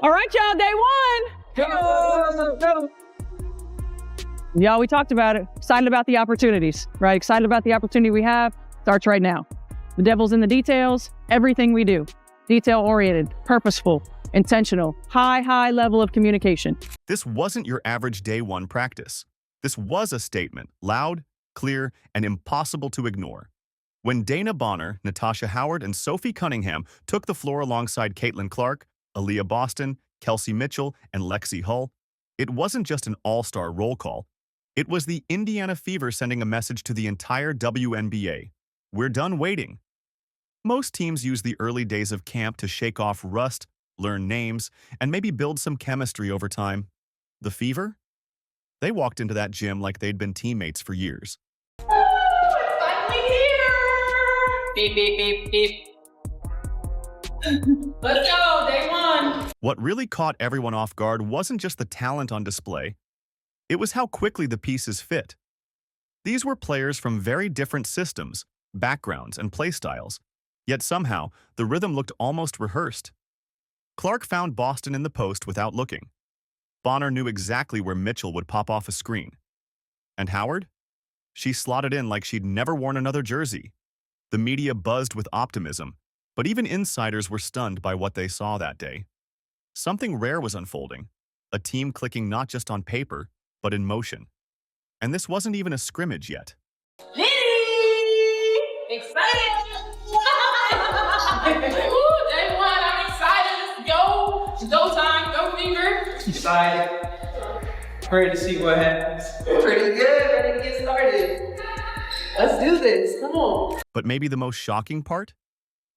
All right, y'all, day one. Y'all, we talked about it. Excited about the opportunities, right? Excited about the opportunity we have. Starts right now. The devil's in the details. Everything we do. Detail-oriented, purposeful, intentional, high level of communication. This wasn't your average day one practice. This was a statement, loud, clear, and impossible to ignore. When Dana Bonner, Natasha Howard, and Sophie Cunningham took the floor alongside Caitlin Clark, Aaliyah Boston, Kelsey Mitchell, and Lexie Hull, it wasn't just an all-star roll call. It was the Indiana Fever sending a message to the entire WNBA. We're done waiting. Most teams use the early days of camp to shake off rust, learn names, and maybe build some chemistry over time. The Fever? They walked into that gym like they'd been teammates for years. Finally here! Beep, beep, beep, beep. Let's go, day one. What really caught everyone off guard wasn't just the talent on display. It was how quickly the pieces fit. These were players from very different systems, backgrounds, and playstyles, yet somehow the rhythm looked almost rehearsed. Clark found Boston in the post without looking. Bonner knew exactly where Mitchell would pop off a screen. And Howard? She slotted in like she'd never worn another jersey. The media buzzed with optimism, but even insiders were stunned by what they saw that day. Something rare was unfolding, a team clicking not just on paper, but in motion. And this wasn't even a scrimmage yet. Excited! Ooh, day one, I'm excited. Let's go. It's go time, go Fever. Excited. Ready to see what happens. Pretty good, ready to get started. Let's do this, come on. But maybe the most shocking part?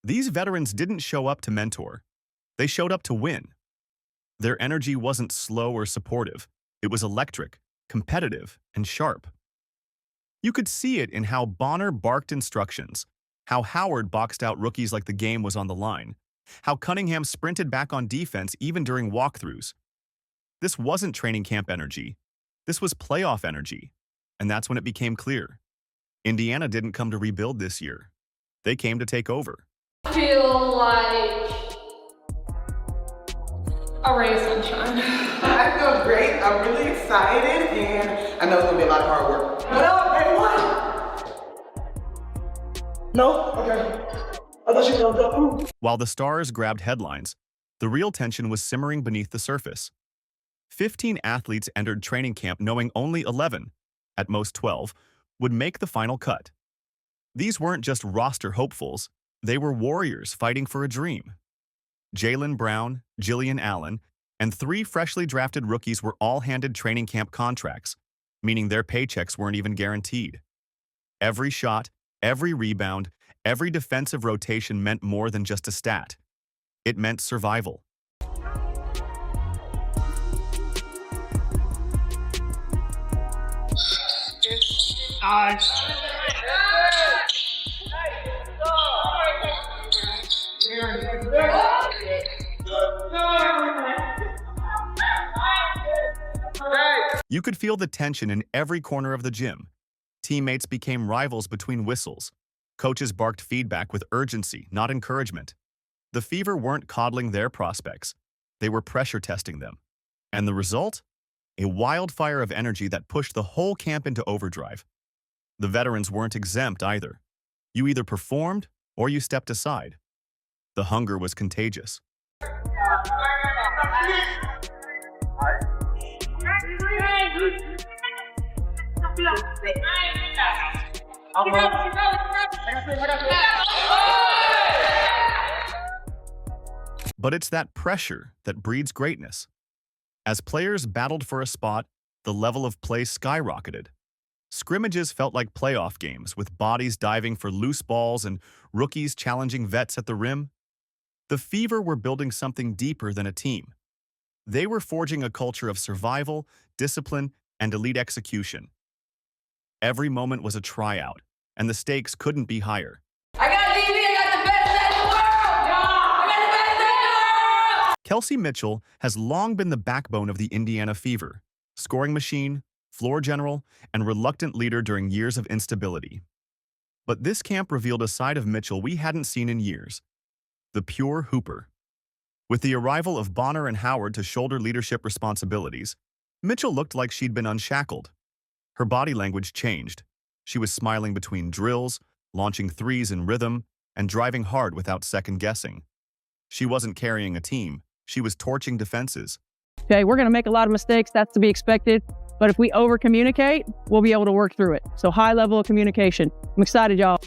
These veterans didn't show up to mentor. They showed up to win. Their energy wasn't slow or supportive. It was electric, competitive, and sharp. You could see it in how Bonner barked instructions, how Howard boxed out rookies like the game was on the line, how Cunningham sprinted back on defense even during walkthroughs. This wasn't training camp energy. This was playoff energy. And that's when it became clear. Indiana didn't come to rebuild this year. They came to take over. I feel like a ray of sunshine. I feel great. I'm really excited, and I know it's gonna be a lot of hard work. What up, everyone? No? Okay. I thought you were gonna go. While the stars grabbed headlines, the real tension was simmering beneath the surface. 15 athletes entered training camp knowing only 11, at most 12, would make the final cut. These weren't just roster hopefuls, they were warriors fighting for a dream. Jaylen Brown, Jillian Allen, and 3 freshly drafted rookies were all handed training camp contracts, meaning their paychecks weren't even guaranteed. Every shot, every rebound, every defensive rotation meant more than just a stat. It meant survival. You could feel the tension in every corner of the gym. Teammates became rivals between whistles. Coaches barked feedback with urgency, not encouragement. The Fever weren't coddling their prospects. They were pressure testing them. And the result? A wildfire of energy that pushed the whole camp into overdrive. The veterans weren't exempt either. You either performed or you stepped aside. The hunger was contagious. But it's that pressure that breeds greatness. As players battled for a spot, the level of play skyrocketed. Scrimmages felt like playoff games, with bodies diving for loose balls and rookies challenging vets at the rim. The Fever were building something deeper than a team. They were forging a culture of survival, discipline, and elite execution. Every moment was a tryout, and the stakes couldn't be higher. I got DB, I got the best in the world! I got the best in the world! Kelsey Mitchell has long been the backbone of the Indiana Fever, scoring machine, floor general, and reluctant leader during years of instability. But this camp revealed a side of Mitchell we hadn't seen in years. The pure hooper. With the arrival of Bonner and Howard to shoulder leadership responsibilities, Mitchell looked like she'd been unshackled. Her body language changed. She was smiling between drills, launching threes in rhythm, and driving hard without second-guessing. She wasn't carrying a team. She was torching defenses. Okay, we're going to make a lot of mistakes. That's to be expected. But if we over-communicate, we'll be able to work through it. So high level of communication. I'm excited, y'all.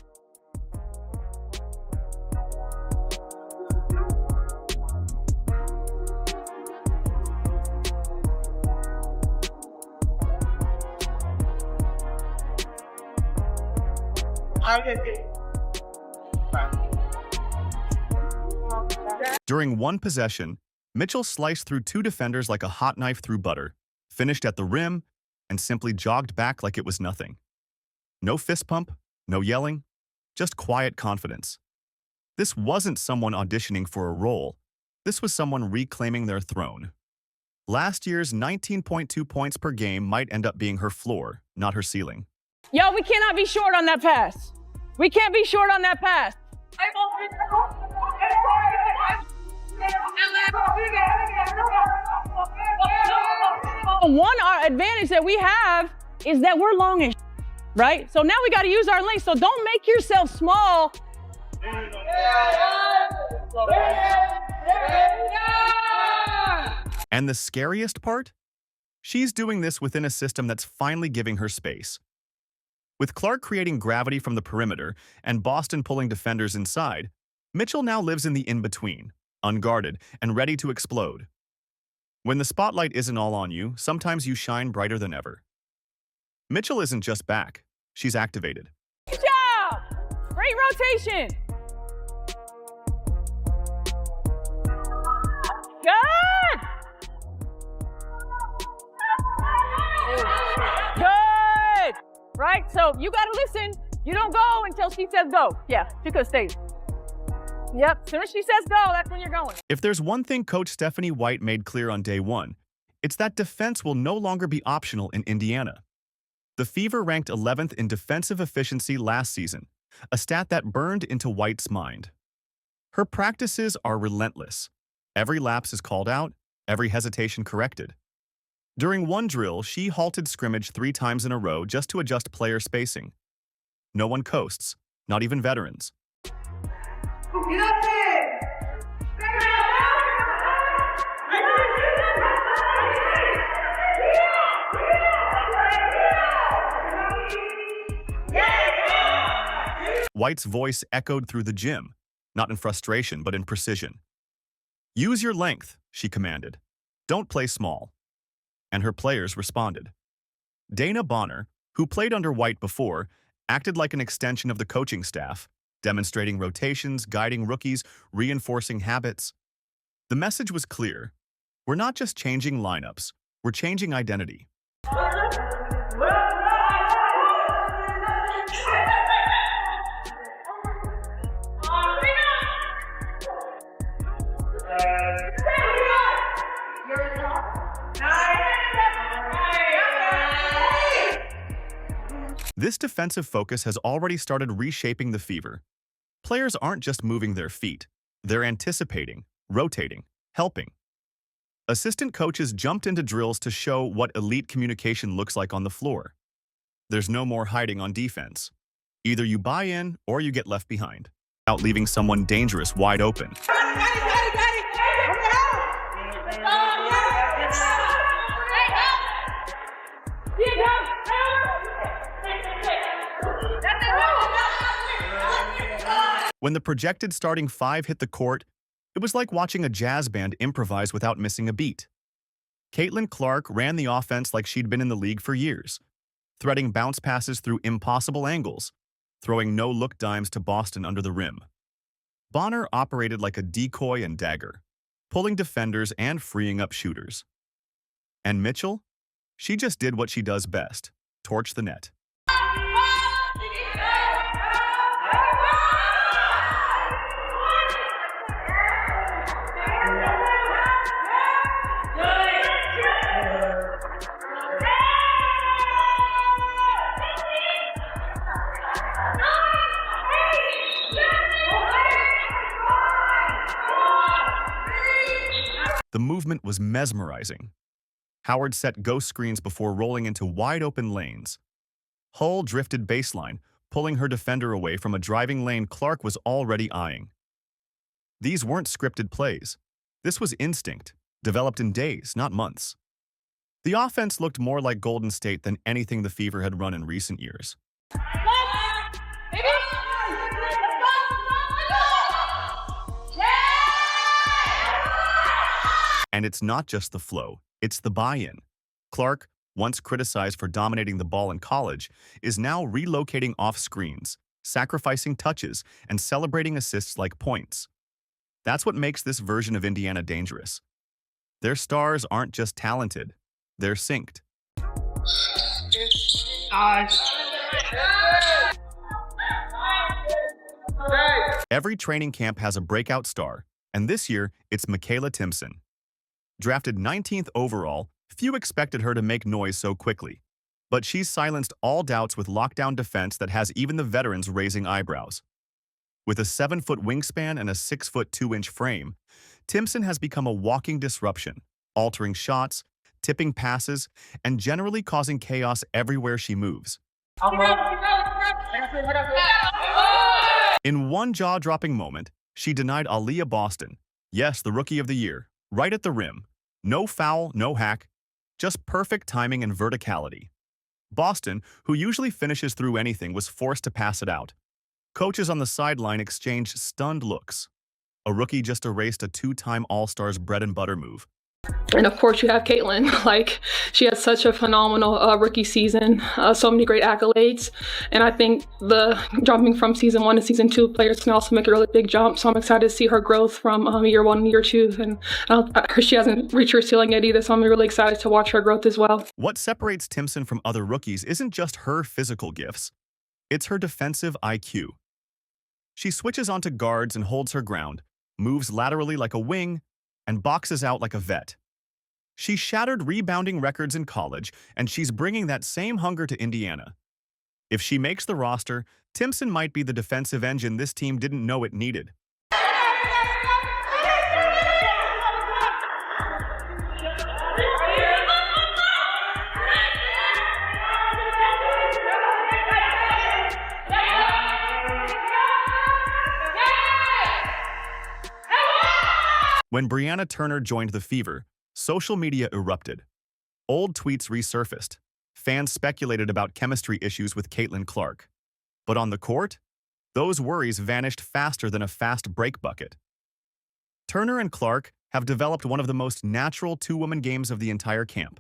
During one possession, Mitchell sliced through two defenders like a hot knife through butter, finished at the rim, and simply jogged back like it was nothing. No fist pump, no yelling, just quiet confidence. This wasn't someone auditioning for a role. This was someone reclaiming their throne. Last year's 19.2 points per game might end up being her floor, not her ceiling. Yo, we cannot be short on that pass. We can't be short on that pass. One advantage that we have is that we're longish, right? So now we got to use our length. So don't make yourself small. And the scariest part? She's doing this within a system that's finally giving her space. With Clark creating gravity from the perimeter and Boston pulling defenders inside, Mitchell now lives in the in-between, unguarded and ready to explode. When the spotlight isn't all on you, sometimes you shine brighter than ever. Mitchell isn't just back, she's activated. Good job! Great rotation! Good! Good! Right? So you gotta listen. You don't go until she says go. Yeah, she could have stayed. Yep, as soon as she says go, that's when you're going. If there's one thing Coach Stephanie White made clear on day one, it's that defense will no longer be optional in Indiana. The Fever ranked 11th in defensive efficiency last season, a stat that burned into White's mind. Her practices are relentless. Every lapse is called out, every hesitation corrected. During one drill, she halted scrimmage 3 times in a row just to adjust player spacing. No one coasts, not even veterans. White's voice echoed through the gym, not in frustration, but in precision. Use your length, she commanded. Don't play small. And her players responded. Dana Bonner, who played under White before, acted like an extension of the coaching staff, demonstrating rotations, guiding rookies, reinforcing habits. The message was clear. We're not just changing lineups, we're changing identity. This defensive focus has already started reshaping the Fever. Players aren't just moving their feet, they're anticipating, rotating, helping. Assistant coaches jumped into drills to show what elite communication looks like on the floor. There's no more hiding on defense. Either you buy in or you get left behind, without leaving someone dangerous wide open. When the projected starting 5 hit the court, it was like watching a jazz band improvise without missing a beat. Caitlin Clark ran the offense like she'd been in the league for years, threading bounce passes through impossible angles, throwing no-look dimes to Boston under the rim. Bonner operated like a decoy and dagger, pulling defenders and freeing up shooters. And Mitchell? She just did what she does best, torch the net. The movement was mesmerizing. Howard set ghost screens before rolling into wide-open lanes. Hull drifted baseline, pulling her defender away from a driving lane Clark was already eyeing. These weren't scripted plays. This was instinct, developed in days, not months. The offense looked more like Golden State than anything the Fever had run in recent years. And it's not just the flow, it's the buy-in. Clark, once criticized for dominating the ball in college, is now relocating off screens, sacrificing touches, and celebrating assists like points. That's what makes this version of Indiana dangerous. Their stars aren't just talented, they're synced. Every training camp has a breakout star, and this year it's Mikayla Timpson. Drafted 19th overall, few expected her to make noise so quickly. But she's silenced all doubts with lockdown defense that has even the veterans raising eyebrows. With a 7-foot wingspan and a 6-foot 2-inch frame, Timpson has become a walking disruption, altering shots, tipping passes, and generally causing chaos everywhere she moves. In one jaw-dropping moment, she denied Aaliyah Boston, yes, the Rookie of the Year, right at the rim. No foul, no hack, just perfect timing and verticality. Boston, who usually finishes through anything, was forced to pass it out. Coaches on the sideline exchanged stunned looks. A rookie just erased a 2-time All-Star's bread-and-butter move. And of course, you have Caitlin. Like, she had such a phenomenal rookie season, so many great accolades. And I think the jumping from season 1 to season 2, players can also make a really big jump. So I'm excited to see her growth from year 1 and year 2. And she hasn't reached her ceiling yet either, so I'm really excited to watch her growth as well. What separates Timpson from other rookies isn't just her physical gifts. It's her defensive IQ. She switches onto guards and holds her ground, moves laterally like a wing, and boxes out like a vet. She shattered rebounding records in college, and she's bringing that same hunger to Indiana. If she makes the roster, Timpson might be the defensive engine this team didn't know it needed. When Brianna Turner joined the Fever, social media erupted. Old tweets resurfaced. Fans speculated about chemistry issues with Caitlin Clark. But on the court, those worries vanished faster than a fast break bucket. Turner and Clark have developed one of the most natural two-woman games of the entire camp.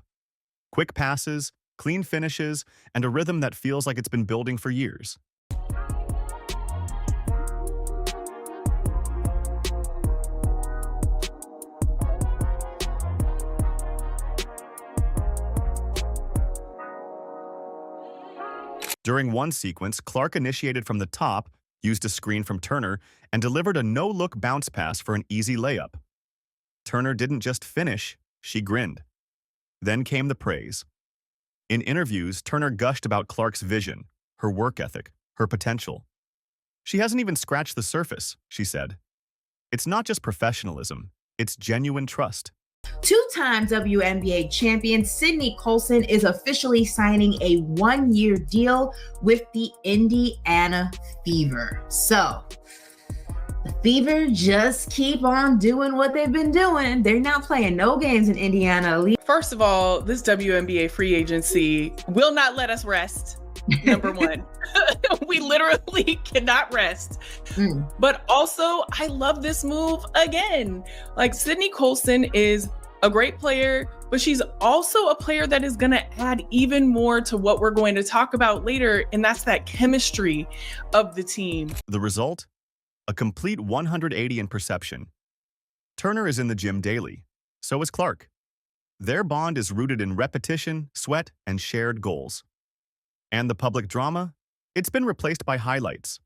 Quick passes, clean finishes, and a rhythm that feels like it's been building for years. During one sequence, Clark initiated from the top, used a screen from Turner, and delivered a no-look bounce pass for an easy layup. Turner didn't just finish, she grinned. Then came the praise. In interviews, Turner gushed about Clark's vision, her work ethic, her potential. She hasn't even scratched the surface, she said. It's not just professionalism, it's genuine trust. Two-time WNBA champion Sydney Colson is officially signing a 1-year deal with the Indiana Fever. So, the Fever just keep on doing what they've been doing. They're not playing no games in Indiana. First of all, this WNBA free agency will not let us rest. Number one, we literally cannot rest. But also, I love this move again. Like, Sydney Colson is a great player, but she's also a player that is going to add even more to what we're going to talk about later, and that's that chemistry of the team. The result? A complete 180 in perception. Turner is in the gym daily. So is Clark. Their bond is rooted in repetition, sweat, and shared goals. And the public drama? It's been replaced by highlights.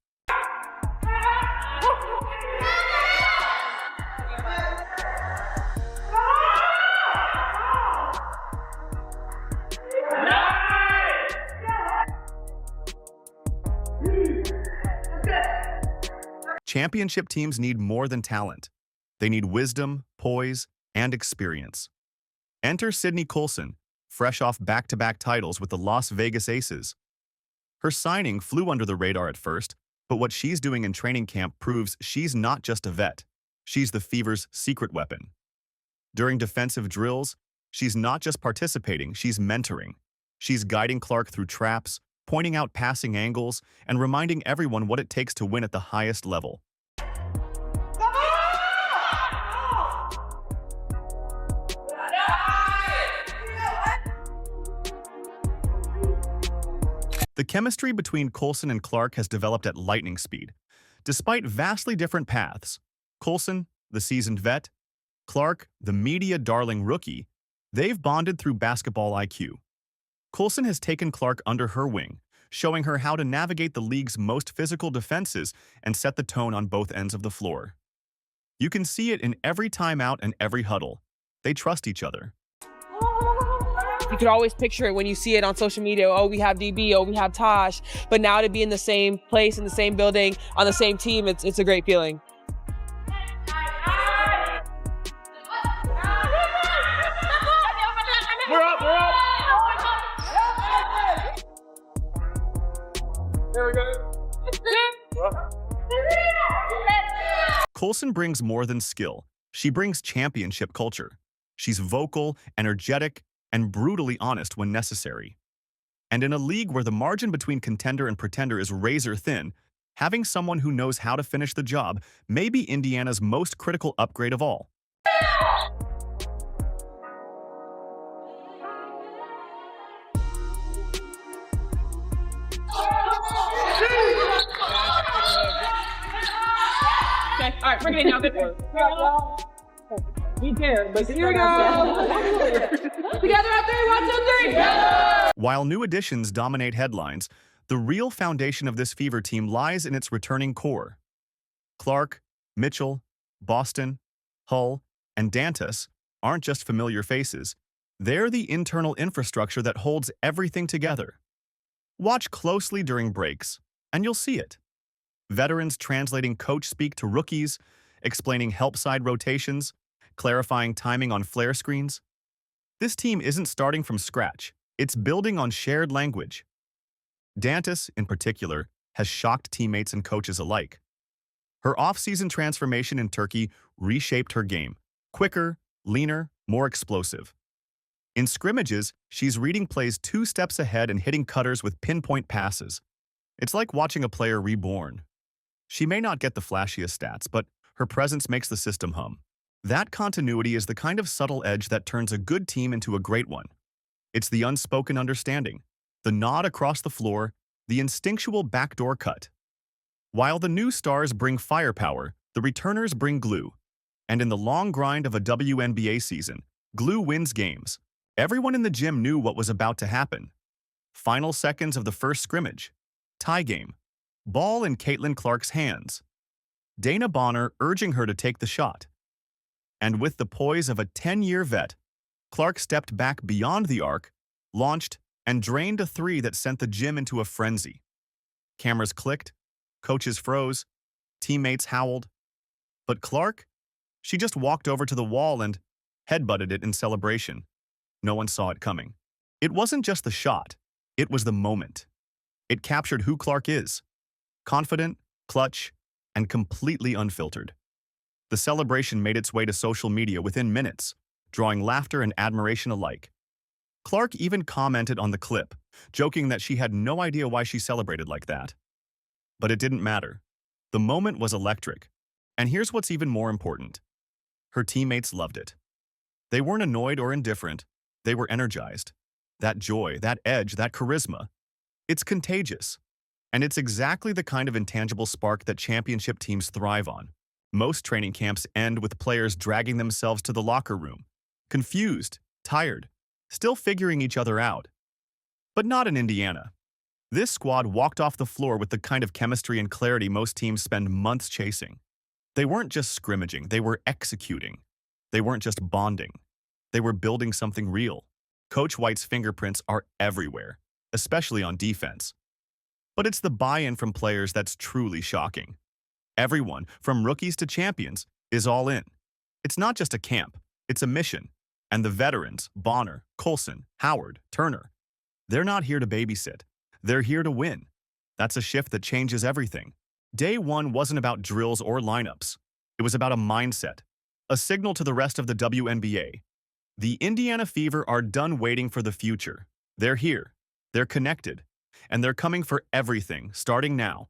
Championship teams need more than talent. They need wisdom, poise, and experience. Enter Sydney Colson, fresh off back-to-back titles with the Las Vegas Aces. Her signing flew under the radar at first, but what she's doing in training camp proves she's not just a vet. She's the Fever's secret weapon. During defensive drills, she's not just participating, she's mentoring. She's guiding Clark through traps, pointing out passing angles, and reminding everyone what it takes to win at the highest level. The chemistry between Colson and Clark has developed at lightning speed. Despite vastly different paths, Colson, the seasoned vet, Clark, the media darling rookie, they've bonded through basketball IQ. Colson has taken Clark under her wing, showing her how to navigate the league's most physical defenses and set the tone on both ends of the floor. You can see it in every timeout and every huddle. They trust each other. You can always picture it when you see it on social media. Oh, we have DB, oh, we have Tosh. But now to be in the same place, in the same building, on the same team, it's a great feeling. We're up. There we go. Colson brings more than skill. She brings championship culture. She's vocal, energetic, and brutally honest when necessary. And in a league where the margin between contender and pretender is razor thin, having someone who knows how to finish the job may be Indiana's most critical upgrade of all. Okay, all right, bring it in now. Be there, but here we go. Together out there, 1, 2, 3. While new additions dominate headlines, the real foundation of this Fever team lies in its returning core. Clark, Mitchell, Boston, Hull, and Dantas aren't just familiar faces. They're the internal infrastructure that holds everything together. Watch closely during breaks, and you'll see it. Veterans translating coach speak to rookies, explaining help side rotations, clarifying timing on flare screens. This team isn't starting from scratch. It's building on shared language. Dantas, in particular, has shocked teammates and coaches alike. Her off-season transformation in Turkey reshaped her game. Quicker, leaner, more explosive. In scrimmages, she's reading plays 2 steps ahead and hitting cutters with pinpoint passes. It's like watching a player reborn. She may not get the flashiest stats, but her presence makes the system hum. That continuity is the kind of subtle edge that turns a good team into a great one. It's the unspoken understanding, the nod across the floor, the instinctual backdoor cut. While the new stars bring firepower, the returners bring glue. And in the long grind of a WNBA season, glue wins games. Everyone in the gym knew what was about to happen. Final seconds of the first scrimmage. Tie game. Ball in Caitlin Clark's hands. Dana Bonner urging her to take the shot. And with the poise of a 10-year vet, Clark stepped back beyond the arc, launched, and drained a 3 that sent the gym into a frenzy. Cameras clicked, coaches froze, teammates howled. But Clark? She just walked over to the wall and headbutted it in celebration. No one saw it coming. It wasn't just the shot, it was the moment. It captured who Clark is. Confident, clutch, and completely unfiltered. The celebration made its way to social media within minutes, drawing laughter and admiration alike. Clark even commented on the clip, joking that she had no idea why she celebrated like that. But it didn't matter. The moment was electric. And here's what's even more important. Her teammates loved it. They weren't annoyed or indifferent. They were energized. That joy, that edge, that charisma. It's contagious. And it's exactly the kind of intangible spark that championship teams thrive on. Most training camps end with players dragging themselves to the locker room, confused, tired, still figuring each other out. But not in Indiana. This squad walked off the floor with the kind of chemistry and clarity most teams spend months chasing. They weren't just scrimmaging, they were executing. They weren't just bonding. They were building something real. Coach White's fingerprints are everywhere, especially on defense. But it's the buy-in from players that's truly shocking. Everyone, from rookies to champions, is all in. It's not just a camp. It's a mission. And the veterans, Bonner, Colson, Howard, Turner, they're not here to babysit. They're here to win. That's a shift that changes everything. Day one wasn't about drills or lineups. It was about a mindset, a signal to the rest of the WNBA. The Indiana Fever are done waiting for the future. They're here. They're connected. And they're coming for everything, starting now.